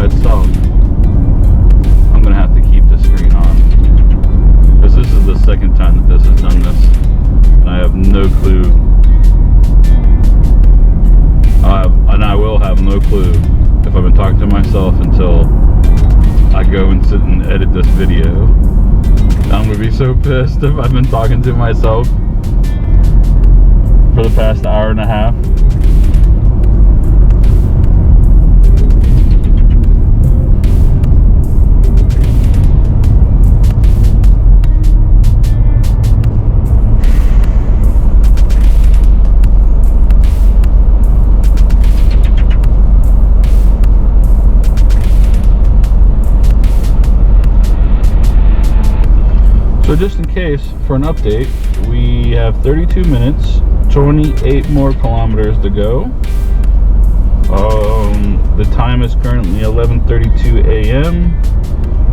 by itself. I'm gonna have to keep the screen on, because this is the second time that this has done this, and I have no clue. And I will have no clue if I've been talking to myself until I go and sit and edit this video. I'm gonna be so pissed if I've been talking to myself for the past hour and a half. So just in case, for an update, we have 32 minutes, 28 more kilometers to go. The time is currently 11:32 a.m.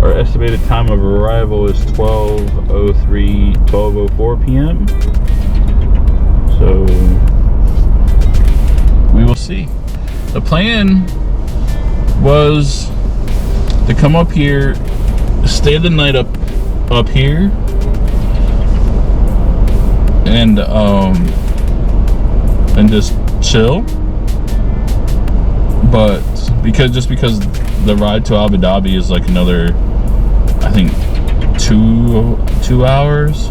Our estimated time of arrival is 12:04 p.m. So we will see. The plan was to come up here, stay the night up here, and just chill. But because the ride to Abu Dhabi is like another, I think, two hours.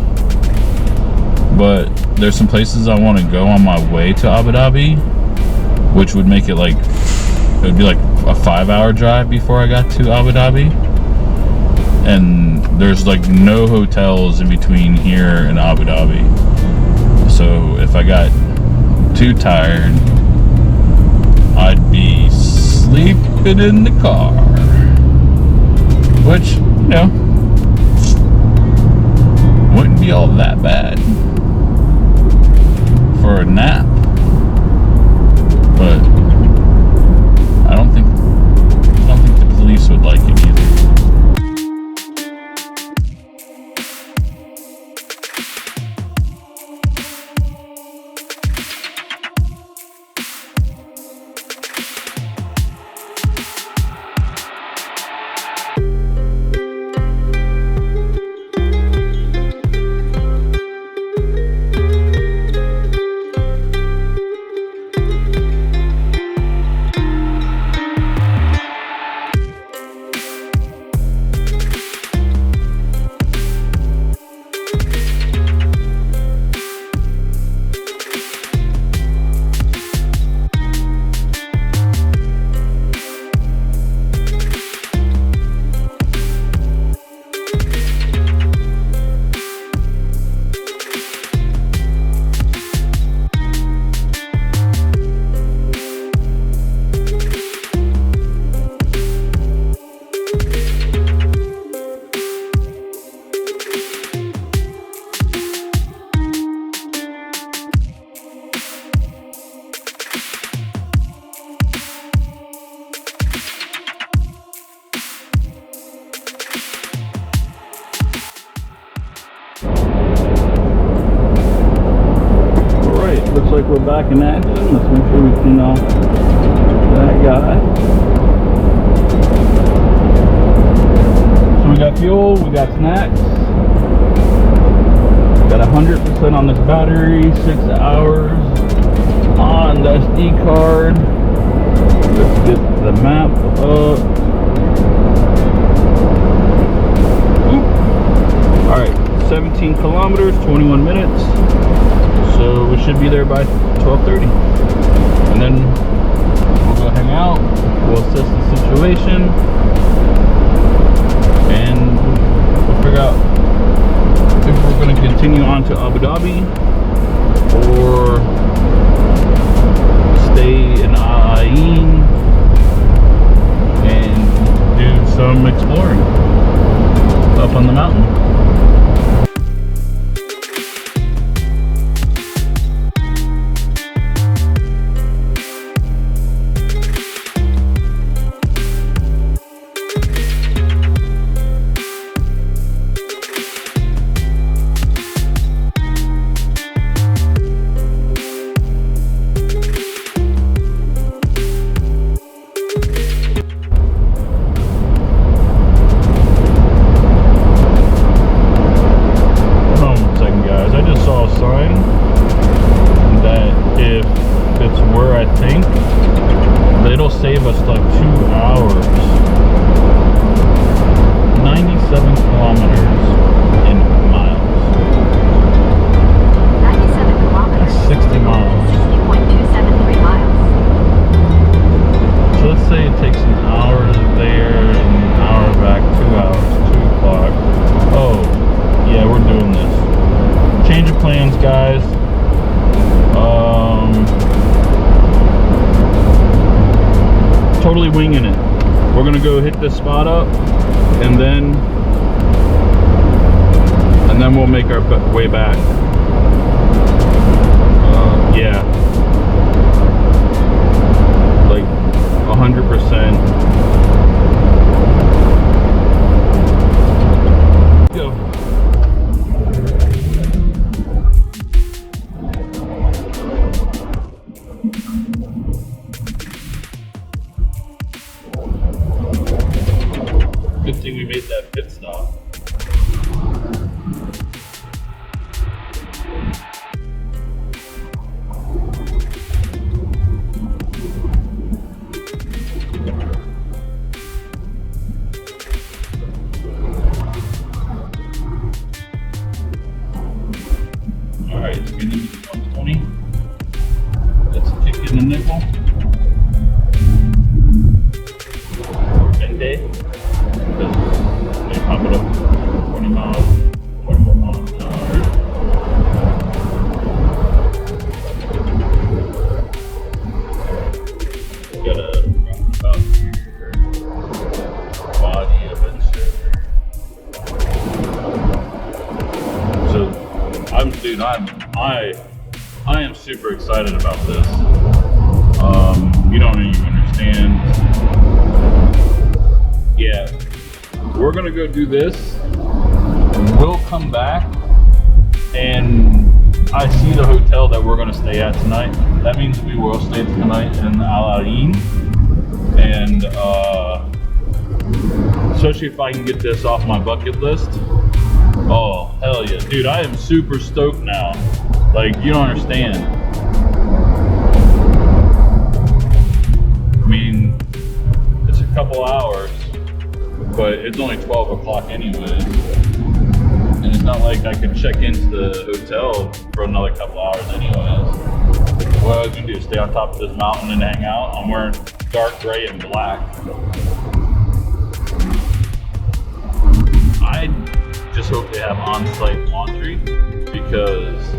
But there's some places I want to go on my way to Abu Dhabi, which would make it like, it would be like a 5-hour drive before I got to Abu Dhabi. And there's like no hotels in between here and Abu Dhabi. So if I got too tired, I'd be sleeping in the car. Which, you know, wouldn't be all that bad for a nap. But I don't think the police would like it either. Looks like we're back in action. Let's make sure we clean off that guy. So we got fuel, we got snacks. Got 100% on this battery, 6 hours on the SD card. Let's get the map up. Alright, 17 kilometers, 21 minutes. So we should be there by 12:30, and then we'll go hang out, we'll assess the situation, and we'll figure out if we're going to continue on to Abu Dhabi or stay in Alain and do some exploring up on the mountain. go hit this spot up, and then we'll make our way back. Yeah, like 100%. Go. Good thing we made that pit stop. Alright, let's get into the 120. Let's kick in the nickel. Day. They pop it up 20 miles, 24 miles an hour. Got a roundabout here. Body adventure. So I am super excited about this. You don't even understand. Yeah, we're gonna go do this. We'll come back, and I see the hotel that we're gonna stay at tonight. That means we will stay tonight in Alain, and especially if I can get this off my bucket list. Oh hell yeah, dude! I am super stoked now. Like, you don't understand. I mean, it's a couple hours. But it's only 12 o'clock anyways. And it's not like I could check into the hotel for another couple hours anyways. What I was gonna do is stay on top of this mountain and hang out. I'm wearing dark gray and black. I just hope they have on-site laundry, because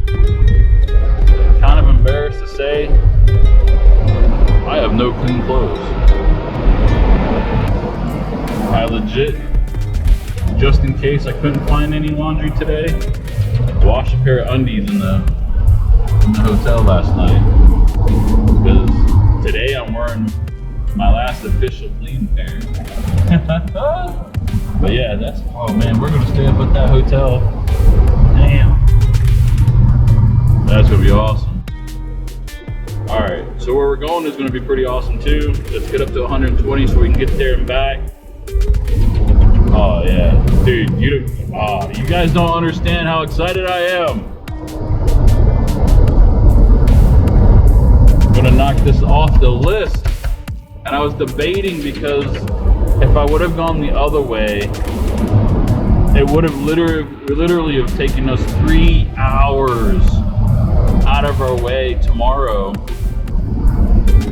I'm kind of embarrassed to say I have no clean clothes. I legit, just in case I couldn't find any laundry today, washed a pair of undies in the hotel last night. Because today I'm wearing my last official clean pair. But yeah, that's, oh man, we're gonna stay up at that hotel. Damn. That's gonna be awesome. All right, so where we're going is gonna be pretty awesome too. Let's get up to 120 so we can get there and back. Oh yeah, dude, you guys don't understand how excited I am. I'm gonna knock this off the list. And I was debating, because if I would have gone the other way, it would have literally have taken us 3 hours out of our way tomorrow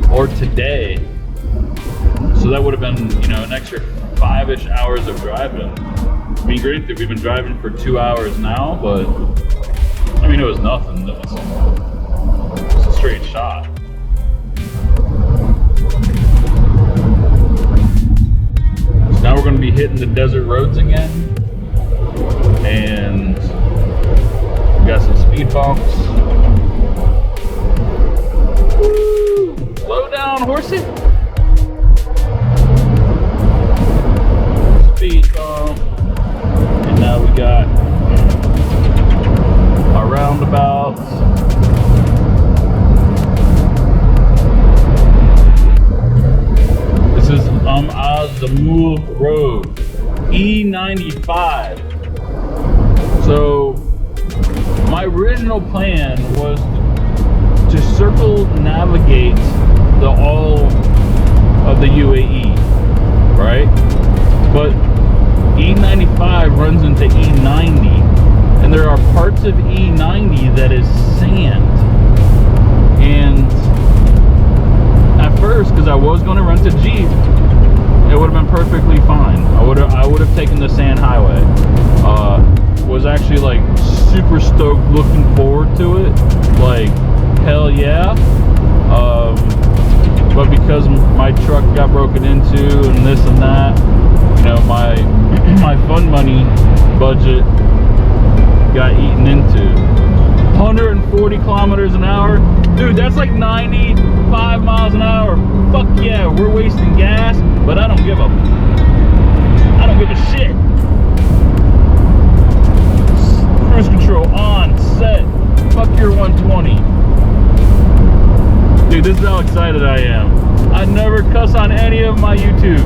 or today. So that would have been, you know, an extra 5-ish hours of driving. I mean, granted, we've been driving for 2 hours now, but I mean, it was nothing. It's a straight shot. So now we're going to be hitting the desert roads again, and we got some speed bumps. Woo! Slow down, horsey. Speed bump. And now we got our roundabouts. This is Azamul Road, E95. So my original plan was to circle navigate the all of the UAE, right? But E95 runs into E90, and there are parts of E90 that is sand. And at first, because I was going to rent a Jeep, it would have been perfectly fine. I would have taken the sand highway. Was actually like super stoked, looking forward to it. Like, hell yeah. but because my truck got broken into and this and that, you know, my fun money budget got eaten into. 140 kilometers an hour, dude, that's like 95 miles an hour. Fuck yeah, we're wasting gas, but I don't give a shit. Cruise control on, set. Fuck your 120. Dude, this is how excited I am. I never cuss on any of my YouTube.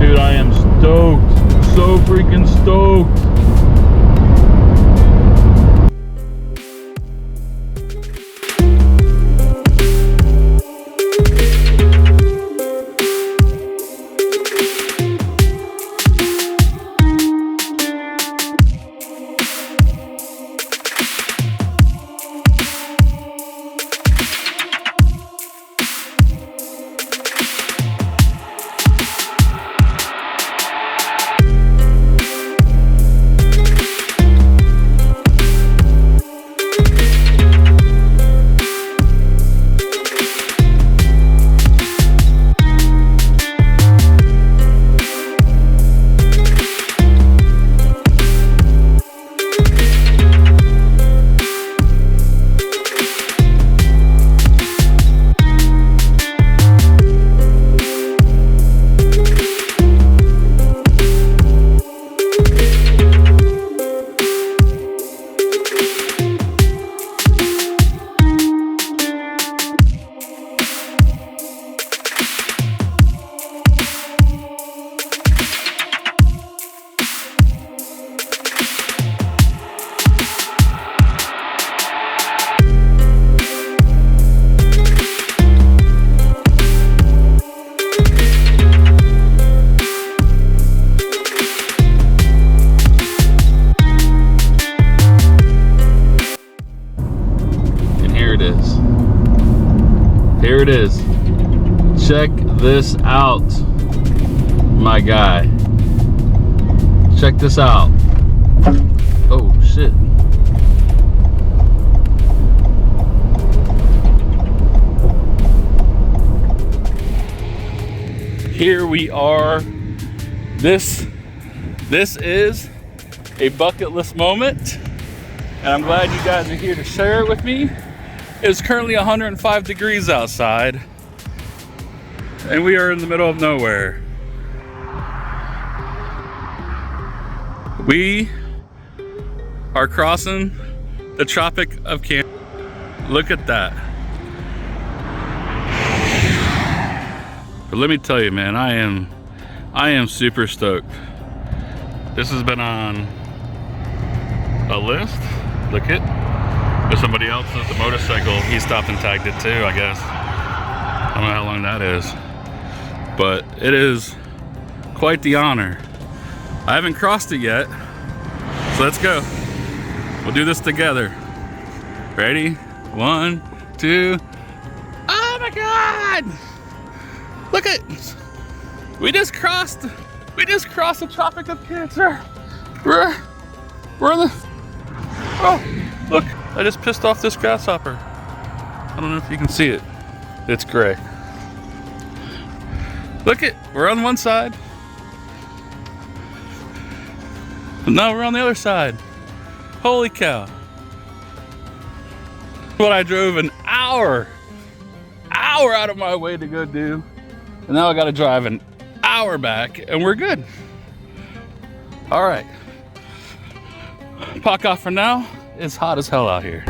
Dude, I am stoked. So freaking stoked. Here it is. Check this out, my guy. Check this out. Oh shit. Here we are. This is a bucket list moment, and I'm glad you guys are here to share it with me. It's currently 105 degrees outside, and we are in the middle of nowhere. We are crossing the Tropic of Cancer. Look at that. But let me tell you, man, I am super stoked. This has been on a list. Look at. But somebody else with the motorcycle, he stopped and tagged it too, I guess. I don't know how long that is. But it is quite the honor. I haven't crossed it yet. So let's go. We'll do this together. Ready? 1, 2. Oh my God! Look at, we just crossed the Tropic of Cancer. We're in the, oh, look. I just pissed off this grasshopper. I don't know if you can see it. It's gray. Look it, we're on one side. And now we're on the other side. Holy cow. What I drove an hour out of my way to go do. And now I gotta drive an hour back and we're good. All right. Park off for now. It's hot as hell out here.